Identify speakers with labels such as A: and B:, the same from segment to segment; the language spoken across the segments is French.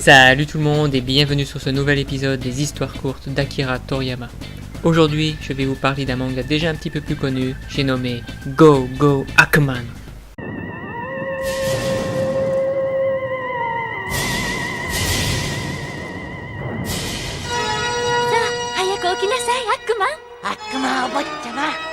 A: Salut tout le monde et bienvenue sur ce nouvel épisode des histoires courtes d'Akira Toriyama. Aujourd'hui, je vais vous parler d'un manga déjà un petit peu plus connu, j'ai nommé Go Go Hackman.
B: お坊ちゃま。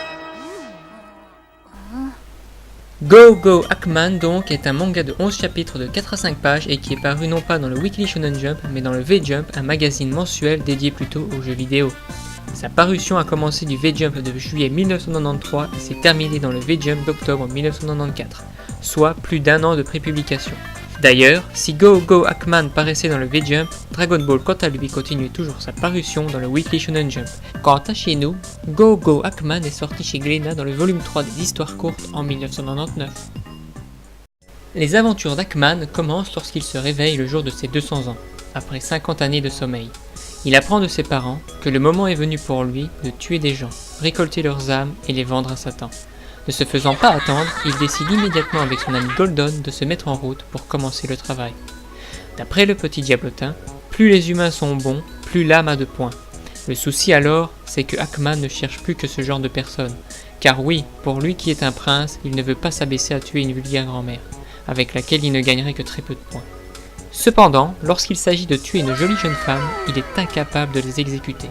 A: Go Go Hackman donc est un manga de 11 chapitres de 4 à 5 pages et qui est paru non pas dans le Weekly Shonen Jump mais dans le V-Jump, un magazine mensuel dédié plutôt aux jeux vidéo. Sa parution a commencé du V-Jump de juillet 1993 et s'est terminée dans le V-Jump d'octobre 1994, soit plus d'un an de prépublication. D'ailleurs, si Go Go Hackman paraissait dans le V-Jump, Dragon Ball quant à lui continue toujours sa parution dans le Weekly Shonen Jump. Quant à chez nous, Go Go Hackman est sorti chez Glénat dans le volume 3 des histoires courtes en 1999. Les aventures d'Hackman commencent lorsqu'il se réveille le jour de ses 200 ans, après 50 années de sommeil. Il apprend de ses parents que le moment est venu pour lui de tuer des gens, récolter leurs âmes et les vendre à Satan. Ne se faisant pas attendre, il décide immédiatement avec son ami Goldon de se mettre en route pour commencer le travail. D'après le petit diablotin, plus les humains sont bons, plus l'âme a de points. Le souci alors, c'est que Hackman ne cherche plus que ce genre de personnes. Car oui, pour lui qui est un prince, il ne veut pas s'abaisser à tuer une vulgaire grand-mère, avec laquelle il ne gagnerait que très peu de points. Cependant, lorsqu'il s'agit de tuer une jolie jeune femme, il est incapable de les exécuter.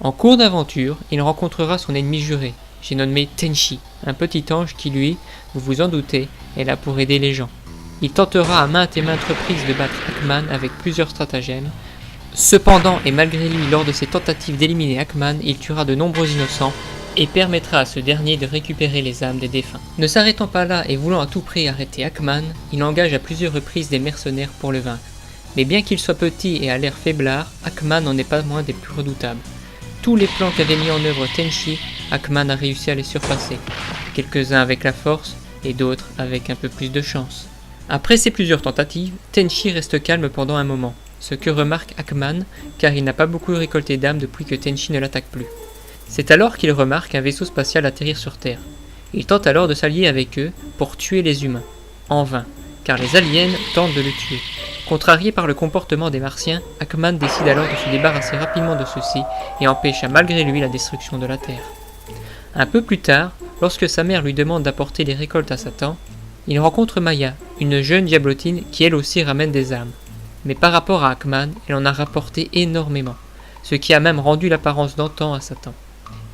A: En cours d'aventure, il rencontrera son ennemi juré, j'ai nommé Tenchi, un petit ange qui lui, vous vous en doutez, est là pour aider les gens. Il tentera à maintes et maintes reprises de battre Hackman avec plusieurs stratagèmes. Cependant et malgré lui, lors de ses tentatives d'éliminer Hackman, il tuera de nombreux innocents et permettra à ce dernier de récupérer les âmes des défunts. Ne s'arrêtant pas là et voulant à tout prix arrêter Hackman, il engage à plusieurs reprises des mercenaires pour le vaincre. Mais bien qu'il soit petit et à l'air faiblard, Hackman n'en est pas moins des plus redoutables. Tous les plans qu'avait mis en œuvre Tenchi, Hackman a réussi à les surpasser, quelques-uns avec la force et d'autres avec un peu plus de chance. Après ces plusieurs tentatives, Tenchi reste calme pendant un moment, ce que remarque Hackman car il n'a pas beaucoup récolté d'âmes depuis que Tenchi ne l'attaque plus. C'est alors qu'il remarque un vaisseau spatial atterrir sur Terre. Il tente alors de s'allier avec eux pour tuer les humains. En vain, car les aliens tentent de le tuer. Contrarié par le comportement des Martiens, Hackman décide alors de se débarrasser rapidement de ceux-ci et empêcha malgré lui la destruction de la Terre. Un peu plus tard, lorsque sa mère lui demande d'apporter les récoltes à Satan, il rencontre Maya, une jeune diablotine qui elle aussi ramène des âmes. Mais par rapport à Hackman, elle en a rapporté énormément, ce qui a même rendu l'apparence d'antan à Satan.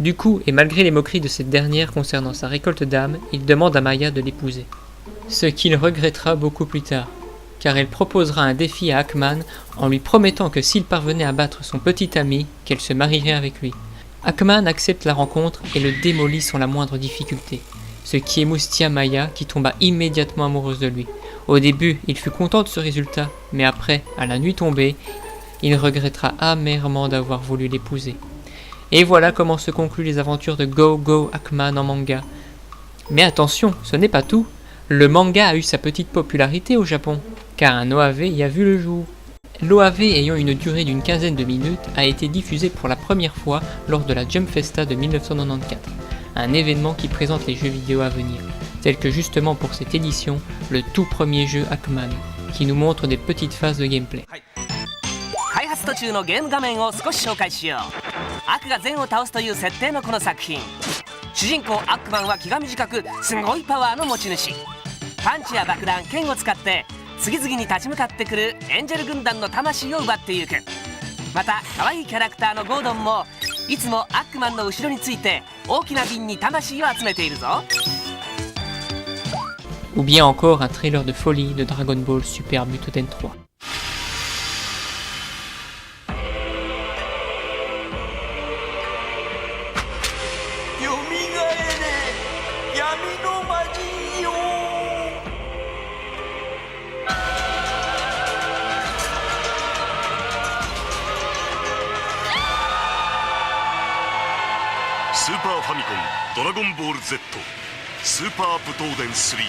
A: Du coup, et malgré les moqueries de cette dernière concernant sa récolte d'âmes, il demande à Maya de l'épouser. Ce qu'il regrettera beaucoup plus tard, car elle proposera un défi à Hackman en lui promettant que s'il parvenait à battre son petit ami, qu'elle se marierait avec lui. Hackman accepte la rencontre et le démolit sans la moindre difficulté, ce qui émoustilla Maya qui tomba immédiatement amoureuse de lui. Au début, il fut content de ce résultat, mais après, à la nuit tombée, il regrettera amèrement d'avoir voulu l'épouser. Et voilà comment se concluent les aventures de Go Go Hackman en manga. Mais attention, ce n'est pas tout. Le manga a eu sa petite popularité au Japon, car un OAV y a vu le jour. L'OAV ayant une durée d'une quinzaine de minutes a été diffusé pour la première fois lors de la Jump Festa de 1994, un événement qui présente les jeux vidéo à venir, tel que justement pour cette édition, le tout premier jeu Hackman, qui nous montre des petites phases de gameplay.
C: 開発途中のゲーム画面を少し紹介しよう。悪が善を倒すという設定のこの作品。主人公アックマンは気が短くすごいパワーの持ち主。パンチや爆弾、剣を使って次々に立ち向かってくるエンジェル軍団の魂を奪っていく。また可愛いキャラクターのゴードンもいつもアックマンの後ろについて大きな瓶に魂を集めているぞ。
A: Ou bien encore un trailer de folie de Dragon Ball Super Butoden 3.
D: Super Famicom Dragon Ball Z Super Butoden 3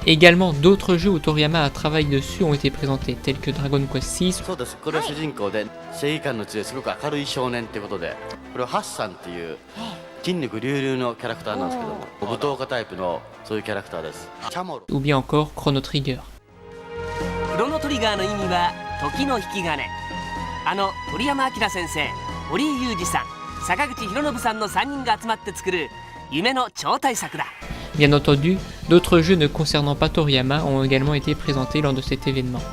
A: Également, d'autres jeux où Toriyama a travaillé dessus ont été présentés, tels que Dragon Quest VI.
B: そうです。これは主人公で正義感の強いすごく明るい少年ってことで、これはハッサンっていう筋肉隆々のキャラクターなんですけども、武闘家タイプのそういうキャラクターです。チャモロ
A: ou bien encore Chrono Trigger.
C: ガーの意味は時の引き金。鳥山明先生、堀井雄二さん、坂口博信さんの3人が集まって作る夢の超大作だ。
A: Bien entendu, d'autres jeux ne concernant pas Toriyama ont également été présentés lors de cet événement.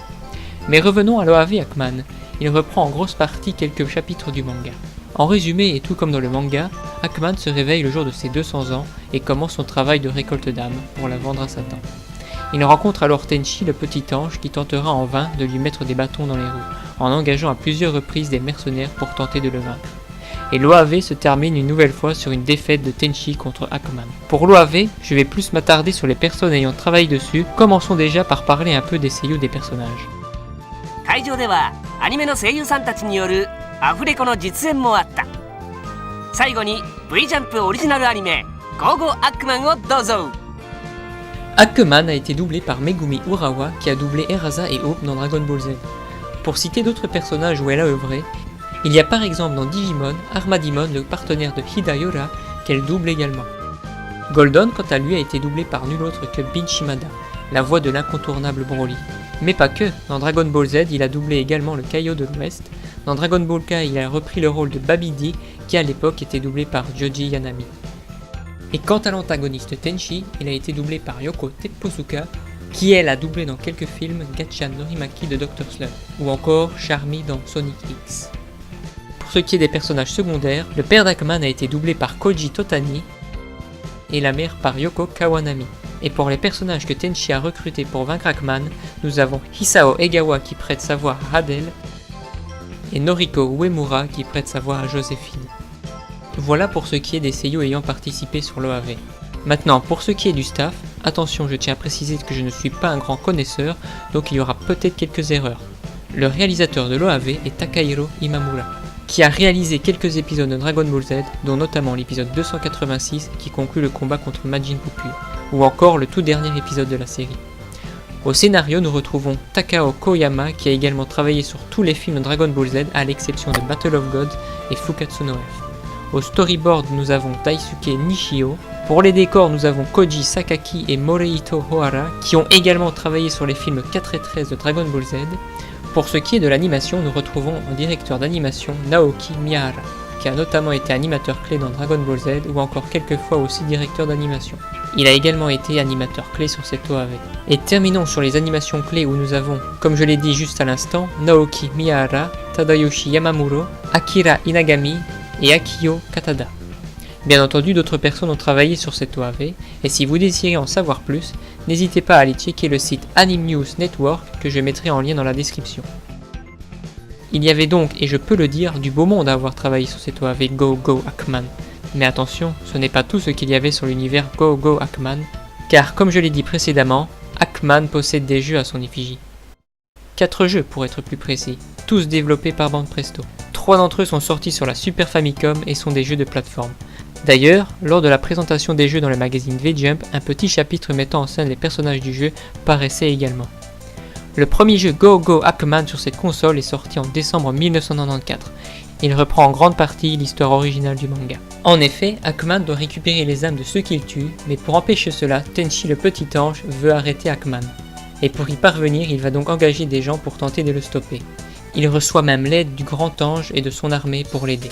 A: Mais revenons à l'OAV Hackman, il reprend en grosse partie quelques chapitres du manga. En résumé, et tout comme dans le manga, Hackman se réveille le jour de ses 200 ans et commence son travail de récolte d'âmes pour la vendre à Satan. Il rencontre alors Tenchi, le petit ange, qui tentera en vain de lui mettre des bâtons dans les roues, en engageant à plusieurs reprises des mercenaires pour tenter de le vaincre. Et l'OAV se termine une nouvelle fois sur une défaite de Tenchi contre Hackman. Pour l'OAV, je vais plus m'attarder sur les personnes ayant travaillé dessus, commençons déjà par parler un peu des seiyū des personnages.
C: 会場ではアニメの声優さんたちによるアフレコの実演もあった。最後に V ジャンプオリジナルアニメ「ゴーゴーアックマン」をどうぞ。
A: Hackman a été doublé par Megumi Urawa qui a doublé Erasa et Hope dans Dragon Ball Z. Pour citer d'autres personnages où elle a œuvré, il y a par exemple dans Digimon, Armadimon, le partenaire de Hidayora, qu'elle double également. Goldon, quant à lui, a été doublé par nul autre que Bin Shimada, la voix de l'incontournable Broly. Mais pas que, dans Dragon Ball Z, il a doublé également le Kaio de l'Ouest. Dans Dragon Ball Kai, il a repris le rôle de Babidi, qui à l'époque était doublé par Joji Yanami. Et quant à l'antagoniste Tenchi, il a été doublé par Yoko Tepposuka, qui elle a doublé dans quelques films Gatchan Norimaki de Dr. Slump, ou encore Charmy dans Sonic X. Pour ce qui est des personnages secondaires, le père d'Hackman a été doublé par Koji Totani, et la mère par Yoko Kawanami. Et pour les personnages que Tenchi a recrutés pour vaincre Hackman, nous avons Hisao Egawa qui prête sa voix à Radel, et Noriko Uemura qui prête sa voix à Joséphine. Voilà pour ce qui est des seiyū ayant participé sur l'OAV. Maintenant, pour ce qui est du staff, attention, je tiens à préciser que je ne suis pas un grand connaisseur, donc il y aura peut-être quelques erreurs. Le réalisateur de l'OAV est Takahiro Imamura, qui a réalisé quelques épisodes de Dragon Ball Z, dont notamment l'épisode 286 qui conclut le combat contre Majin Buu pur, ou encore le tout dernier épisode de la série. Au scénario, nous retrouvons Takao Koyama qui a également travaillé sur tous les films de Dragon Ball Z à l'exception de Battle of Gods et Fukatsu no F. Au storyboard, nous avons Daisuke Nishio. Pour les décors, nous avons Koji Sakaki et Morihito Ohara qui ont également travaillé sur les films 4 et 13 de Dragon Ball Z. Pour ce qui est de l'animation, nous retrouvons en directeur d'animation Naoki Miyahara, qui a notamment été animateur clé dans Dragon Ball Z ou encore quelques fois aussi directeur d'animation. Il a également été animateur clé sur cette OAV. Et terminons sur les animations clés où nous avons, comme je l'ai dit juste à l'instant, Naoki Miyahara, Tadayoshi Yamamuro, Akira Inagami et Akiyo Katada. Bien entendu, d'autres personnes ont travaillé sur cette OAV, et si vous désirez en savoir plus, n'hésitez pas à aller checker le site Anime News Network que je mettrai en lien dans la description. Il y avait donc, et je peux le dire, du beau monde à avoir travaillé sur cette OAV Go Go Hackman. Mais attention, ce n'est pas tout ce qu'il y avait sur l'univers Go Go Hackman, car comme je l'ai dit précédemment, Hackman possède des jeux à son effigie. 4 jeux pour être plus précis, tous développés par Bande Presto. 3 d'entre eux sont sortis sur la Super Famicom et sont des jeux de plateforme. D'ailleurs, lors de la présentation des jeux dans le magazine V-Jump, un petit chapitre mettant en scène les personnages du jeu paraissait également. Le premier jeu Go Go Hackman sur cette console est sorti en décembre 1994. Il reprend en grande partie l'histoire originale du manga. En effet, Hackman doit récupérer les âmes de ceux qu'il tue, mais pour empêcher cela, Tenchi le petit ange veut arrêter Hackman. Et pour y parvenir, il va donc engager des gens pour tenter de le stopper. Il reçoit même l'aide du grand ange et de son armée pour l'aider.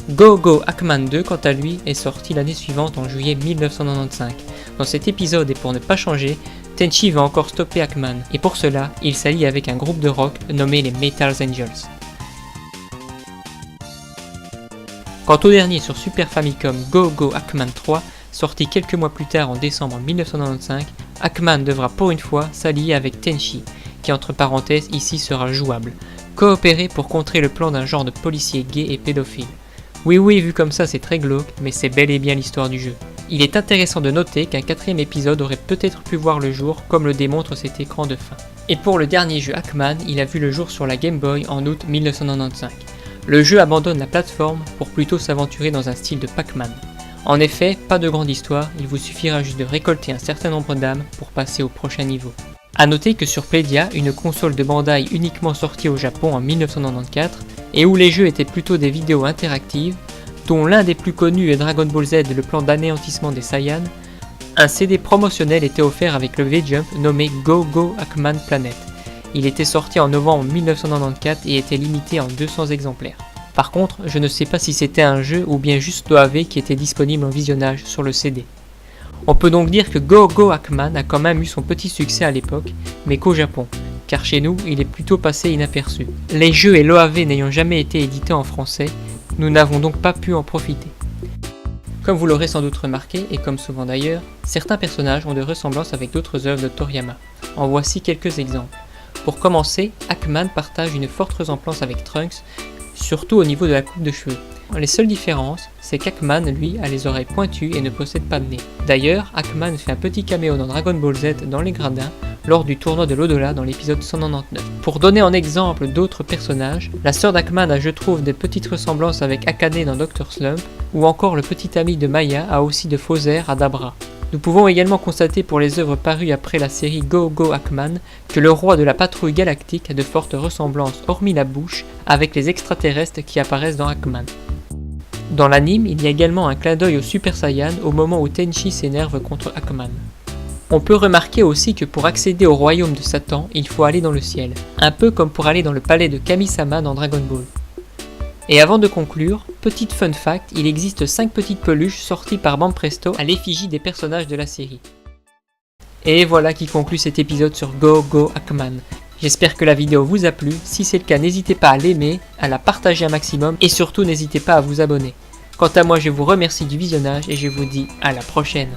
A: Go Go Hackman 2, quant à lui, est sorti l'année suivante en juillet 1995. Dans cet épisode, et pour ne pas changer, Tenchi va encore stopper Hackman, et pour cela, il s'allie avec un groupe de rock nommé les Metal Angels. Quant au dernier sur Super Famicom, Go Go Hackman 3, sorti quelques mois plus tard en décembre 1995, Hackman devra pour une fois s'allier avec Tenchi, qui entre parenthèses ici sera jouable, coopérer pour contrer le plan d'un genre de policier gay et pédophile. Oui, vu comme ça c'est très glauque, mais c'est bel et bien l'histoire du jeu. Il est intéressant de noter qu'un 4ème épisode aurait peut-être pu voir le jour, comme le démontre cet écran de fin. Et pour le dernier jeu Hackman, il a vu le jour sur la Game Boy en août 1995. Le jeu abandonne la plateforme pour plutôt s'aventurer dans un style de Pac-Man. En effet, pas de grande histoire, il vous suffira juste de récolter un certain nombre d'âmes pour passer au prochain niveau. A noter que sur Playdia, une console de Bandai uniquement sortie au Japon en 1994, et où les jeux étaient plutôt des vidéos interactives, dont l'un des plus connus est Dragon Ball Z, le plan d'anéantissement des Saiyans, un CD promotionnel était offert avec le V-Jump nommé Go Go Hackman Planet, Il était sorti en novembre 1994 et était limité en 200 exemplaires. Par contre, je ne sais pas si c'était un jeu ou bien juste l'OAV qui était disponible en visionnage sur le CD. On peut donc dire que Go Go Hackman a quand même eu son petit succès à l'époque, mais qu'au Japon, car chez nous, il est plutôt passé inaperçu. Les jeux et l'OAV n'ayant jamais été édités en français, nous n'avons donc pas pu en profiter. Comme vous l'aurez sans doute remarqué, et comme souvent d'ailleurs, certains personnages ont des ressemblances avec d'autres œuvres de Toriyama. En voici quelques exemples. Pour commencer, Hackman partage une forte ressemblance avec Trunks, surtout au niveau de la coupe de cheveux. Les seules différences, c'est qu'Hackman, lui, a les oreilles pointues et ne possède pas de nez. D'ailleurs, Hackman fait un petit caméo dans Dragon Ball Z dans les gradins, lors du tournoi de l'au-delà dans l'épisode 199. Pour donner en exemple d'autres personnages, la sœur d'Hackman a je trouve des petites ressemblances avec Akane dans Dr Slump, ou encore le petit ami de Maya a aussi de faux airs à Dabra. Nous pouvons également constater pour les œuvres parues après la série Go Go Hackman que le roi de la patrouille galactique a de fortes ressemblances hormis la bouche avec les extraterrestres qui apparaissent dans Hackman. Dans l'anime, il y a également un clin d'œil au Super Saiyan au moment où Tenchi s'énerve contre Hackman. On peut remarquer aussi que pour accéder au royaume de Satan, il faut aller dans le ciel, un peu comme pour aller dans le palais de Kami-sama dans Dragon Ball. Et avant de conclure, petite fun fact, il existe 5 petites peluches sorties par Banpresto à l'effigie des personnages de la série. Et voilà qui conclut cet épisode sur Go Go Hackman. J'espère que la vidéo vous a plu, si c'est le cas n'hésitez pas à l'aimer, à la partager un maximum et surtout n'hésitez pas à vous abonner. Quant à moi je vous remercie du visionnage et je vous dis à la prochaine.